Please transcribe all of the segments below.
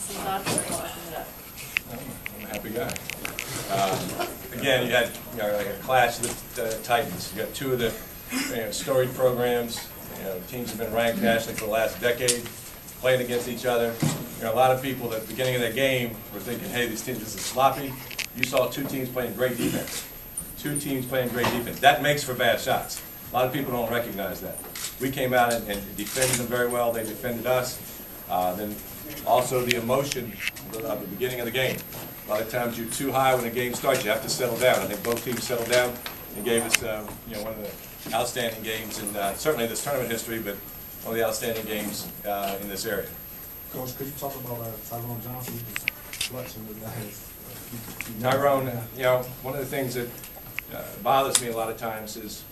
some thoughts before wrapping it up? I'm a happy guy. Again, you had like a clash of the Titans. You got two of the storied programs. Teams have been ranked nationally for the last decade, playing against each other. A lot of people at the beginning of that game were thinking, hey, these teams, this is sloppy. You saw two teams playing great defense. Two teams playing great defense. That makes for bad shots. A lot of people don't recognize that. We came out and defended them very well. They defended us. Then also the emotion of the beginning of the game. A lot of times you're too high when the game starts. You have to settle down. I think both teams settled down and gave us one of the outstanding games in certainly this tournament history, but one of the outstanding games in this area. Coach, could you talk about Tyrone Johnson? Clutching the guys. Tyrone, one of the things that bothers me a lot of times is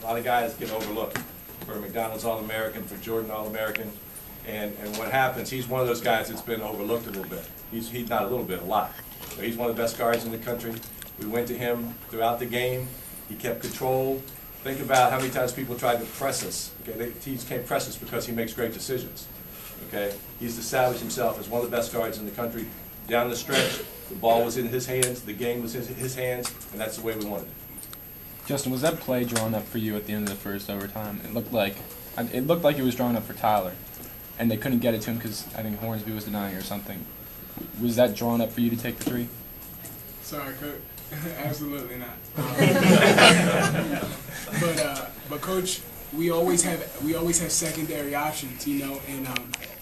a lot of guys get overlooked. For McDonald's All-American, for Jordan All-American, and what happens, he's one of those guys that's been overlooked a little bit. He's not a little bit, a lot. So he's one of the best guards in the country. We went to him throughout the game. He kept control. Think about how many times people tried to press us. Okay, teams can't press us because he makes great decisions. Okay, he's established himself as one of the best guards in the country. Down the stretch, the ball was in his hands, the game was in his hands, and that's the way we wanted it. Justin, was that play drawn up for you at the end of the first overtime? It looked like it was drawn up for Tyler, and they couldn't get it to him because I think Hornsby was denying or something. Was that drawn up for you to take the three? Sorry, Coach. Absolutely not. But Coach, we always have secondary options, and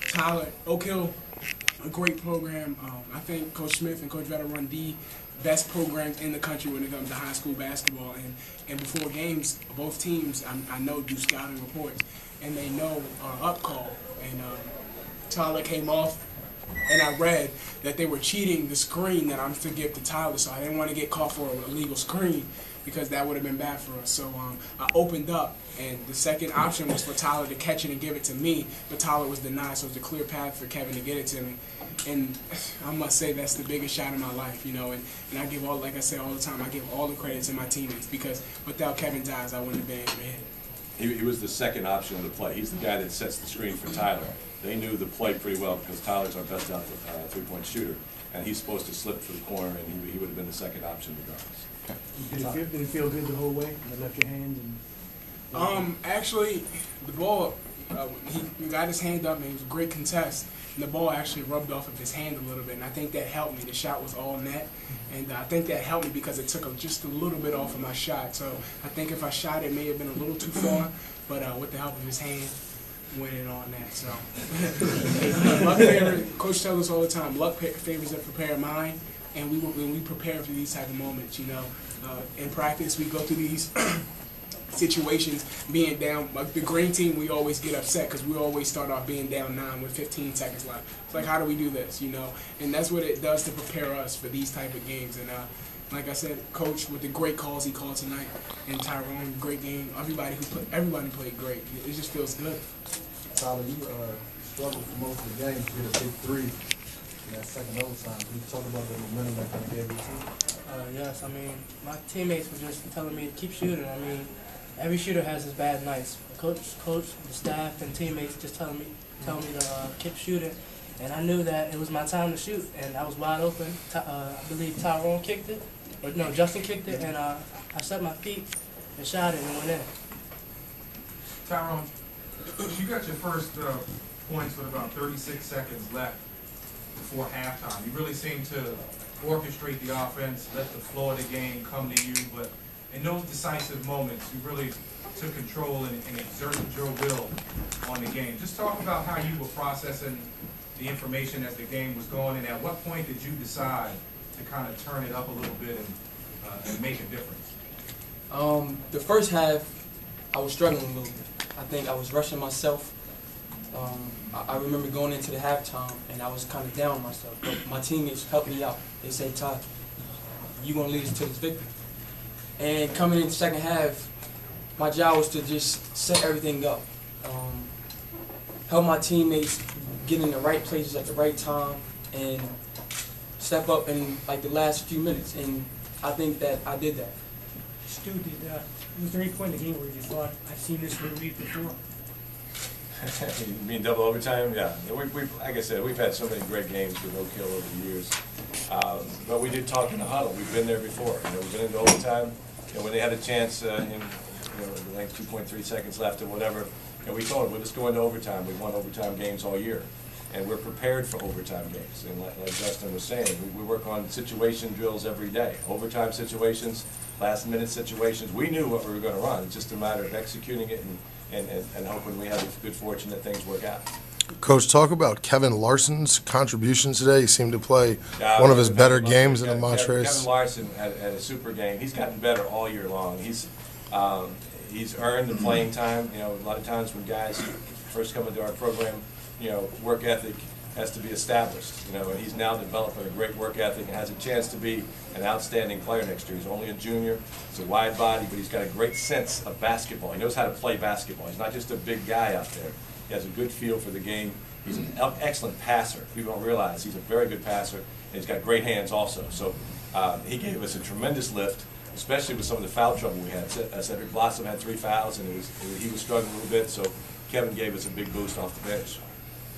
Tyler, Oak Hill, a great program. I think Coach Smith and Coach Vetter run the best programs in the country when it comes to high school basketball. And before games, both teams I know do scouting reports, and they know our up call. And Tyler came off, and I read that they were cheating the screen that I'm to give to Tyler, so I didn't want to get caught for an illegal screen because that would have been bad for us. So I opened up, and the second option was for Tyler to catch it and give it to me, but Tyler was denied, so it was a clear path for Kevin to get it to me. And I must say that's the biggest shot of my life, and I give all, like I say all the time, I give all the credit to my teammates because without Kevin's eyes, I wouldn't have been able to hit it. He was the second option of the play. He's the guy that sets the screen for Tyler. They knew the play pretty well because Tyler's our best out three-point shooter, and he's supposed to slip for the corner, and he would have been the second option regardless. Okay. Did it feel good the whole way? You left your hands and. Actually, the ball, he got his hand up, and it was a great contest. And the ball actually rubbed off of his hand a little bit, and I think that helped me. The shot was all net, and I think that helped me because it took just a little bit off of my shot. So I think if I shot it, may have been a little too far, but with the help of his hand, went in on that. So luck favors. Coach tells us all the time, luck favors the prepared mind, and when we prepare for these type of moments, in practice we go through these situations being down. Like the green team, we always get upset because we always start off being down 9 with 15 seconds left. It's like, how do we do this, And that's what it does to prepare us for these type of games. And like I said, Coach, with the great calls he called tonight, and Tyrone, great game. Everybody played great. It just feels good. Tyler, you struggled for most of the games to get a big three in that second overtime. Can you talk about the momentum that kind of gave you to? Yes, my teammates were just telling me to keep shooting. Every shooter has his bad nights. Coach, the staff, and teammates just tell me to keep shooting, and I knew that it was my time to shoot, and I was wide open. I believe Tyrone kicked it, or no, Justin kicked it, and I set my feet and shot it and went in. Tyrone, you got your first points with about 36 seconds left before halftime. You really seemed to orchestrate the offense, let the flow of the game come to you, but in those decisive moments, you really took control and exerted your will on the game. Just talk about how you were processing the information as the game was going, and at what point did you decide to kind of turn it up a little bit and make a difference? The first half, I was struggling a little bit. I think I was rushing myself. I remember going into the halftime, and I was kind of down on myself. But my teammates helped me out. They said, Ty, you're going to lead us to this victory. And coming into the second half, my job was to just set everything up. Help my teammates get in the right places at the right time and step up in like the last few minutes. And I think that I did that. Stu, was there any point in the game where you thought, I've seen this in the league before? You mean double overtime? Yeah. Like I said, we've had so many great games with Oak Hill over the years. But we did talk in the huddle. We've been there before. We've been into overtime. When they had a chance in the last 2.3 seconds left or whatever, we told them, we'll just go into overtime. We've won overtime games all year. And we're prepared for overtime games. And like Justin was saying, we work on situation drills every day. Overtime situations, last-minute situations. We knew what we were going to run. It's just a matter of executing it and hoping we have the good fortune that things work out. Coach, talk about Kevin Larson's contributions today. He seemed to play one of his better games in the Montrose. Kevin Larson had a super game. He's gotten better all year long. He's earned the playing time. A lot of times when guys first come into our program, work ethic has to be established, and he's now developing a great work ethic and has a chance to be an outstanding player next year. He's only a junior, he's a wide body, but he's got a great sense of basketball. He knows how to play basketball. He's not just a big guy out there. He has a good feel for the game. He's an excellent passer. People don't realize he's a very good passer, and he's got great hands also. So he gave us a tremendous lift, especially with some of the foul trouble we had. Cedric Blossom had 3 fouls, and he was struggling a little bit, so Kevin gave us a big boost off the bench.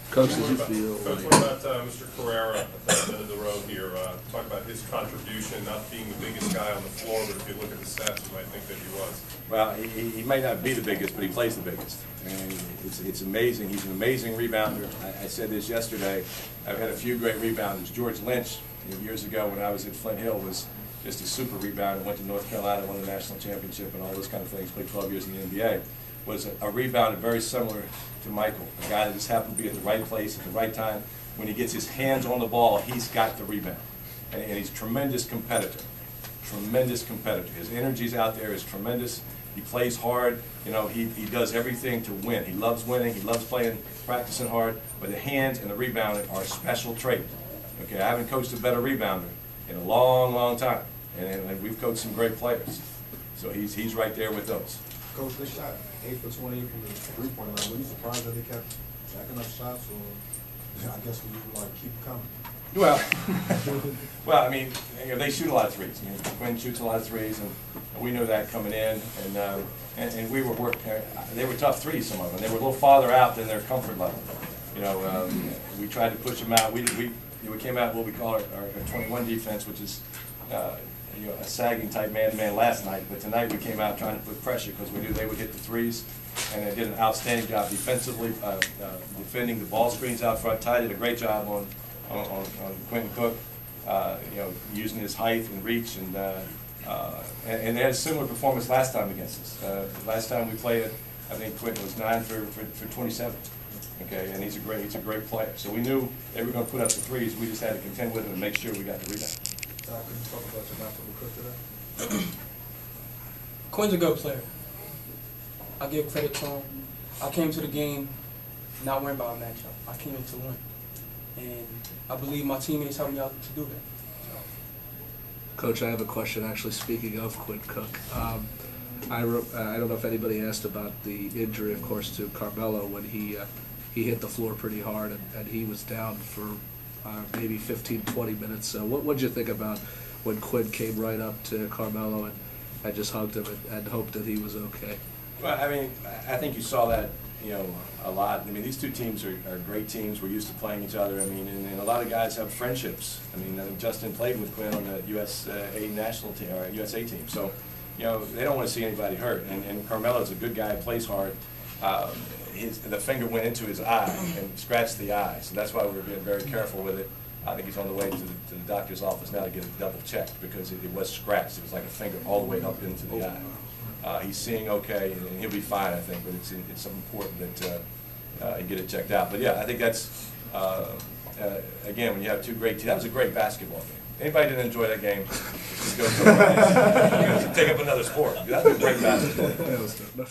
Coach, did you feel Coach, what about Mr. Carrera at the end of the road here? Talk about his contribution, not being the biggest guy on the floor, but if you look at the stats, you might think that he was. Well, he may not be the biggest, but he plays the biggest. And it's amazing. He's an amazing rebounder. I said this yesterday. I've had a few great rebounders. George Lynch, years ago when I was at Flint Hill, was just a super rebounder. Went to North Carolina, won the national championship and all those kind of things. Played 12 years in the NBA. Was a rebounder very similar to Michael, a guy that just happened to be at the right place at the right time. When he gets his hands on the ball, he's got the rebound. And he's a tremendous competitor. Tremendous competitor. His energy's out there is tremendous. He plays hard. He does everything to win. He loves winning. He loves playing, practicing hard. But the hands and the rebounding are a special trait. Okay, I haven't coached a better rebounder in a long, long time. And we've coached some great players. So he's right there with those. Coach, they shot 8 for 20 from the three-point line. Were you surprised that they kept jacking up shots, or I guess we like keep coming? Well, I mean, they shoot a lot of threes. Quinn shoots a lot of threes, and we knew that coming in. And we were working. They were tough threes, some of them. They were a little farther out than their comfort level. We tried to push them out. We came out what we call our 21 defense, which is a sagging type man-to-man last night, but tonight we came out trying to put pressure because we knew they would hit the threes, and they did an outstanding job defensively, defending the ball screens out front. Ty did a great job on Quentin Cook, using his height and reach, and they had a similar performance last time against us. Last time we played it, I think Quentin was 9 for 27. Okay, and he's a great player. So we knew they were going to put up the threes. We just had to contend with them and make sure we got the rebound. Can you talk about your matchup with Cook today? Quinn's a good player. I give credit to him. I came to the game not worried about a matchup. I came in to win. And I believe my teammates helped me out to do that. So. Coach, I have a question actually speaking of Quinn Cook. I don't know if anybody asked about the injury, of course, to Carmelo when he hit the floor pretty hard and he was down for maybe 15, 20 minutes. So what did you think about when Quinn came right up to Carmelo and just hugged him and hoped that he was okay? Well, I mean, I think you saw that, a lot. I mean, these two teams are great teams. We're used to playing each other. I mean, and a lot of guys have friendships. I mean, Justin played with Quinn on the USA national team or USA team. So, they don't want to see anybody hurt. And Carmelo's a good guy, plays hard. The finger went into his eye and scratched the eye, so that's why we're being very careful with it. I think he's on the way to the doctor's office now to get it double checked because it was scratched. It was like a finger all the way up into the eye. He's seeing okay, and he'll be fine, I think, but it's important that he get it checked out. But yeah, I think that's, again, when you have two great teams, that was a great basketball game. Anybody didn't enjoy that game, just go take up another sport. That was a great basketball game.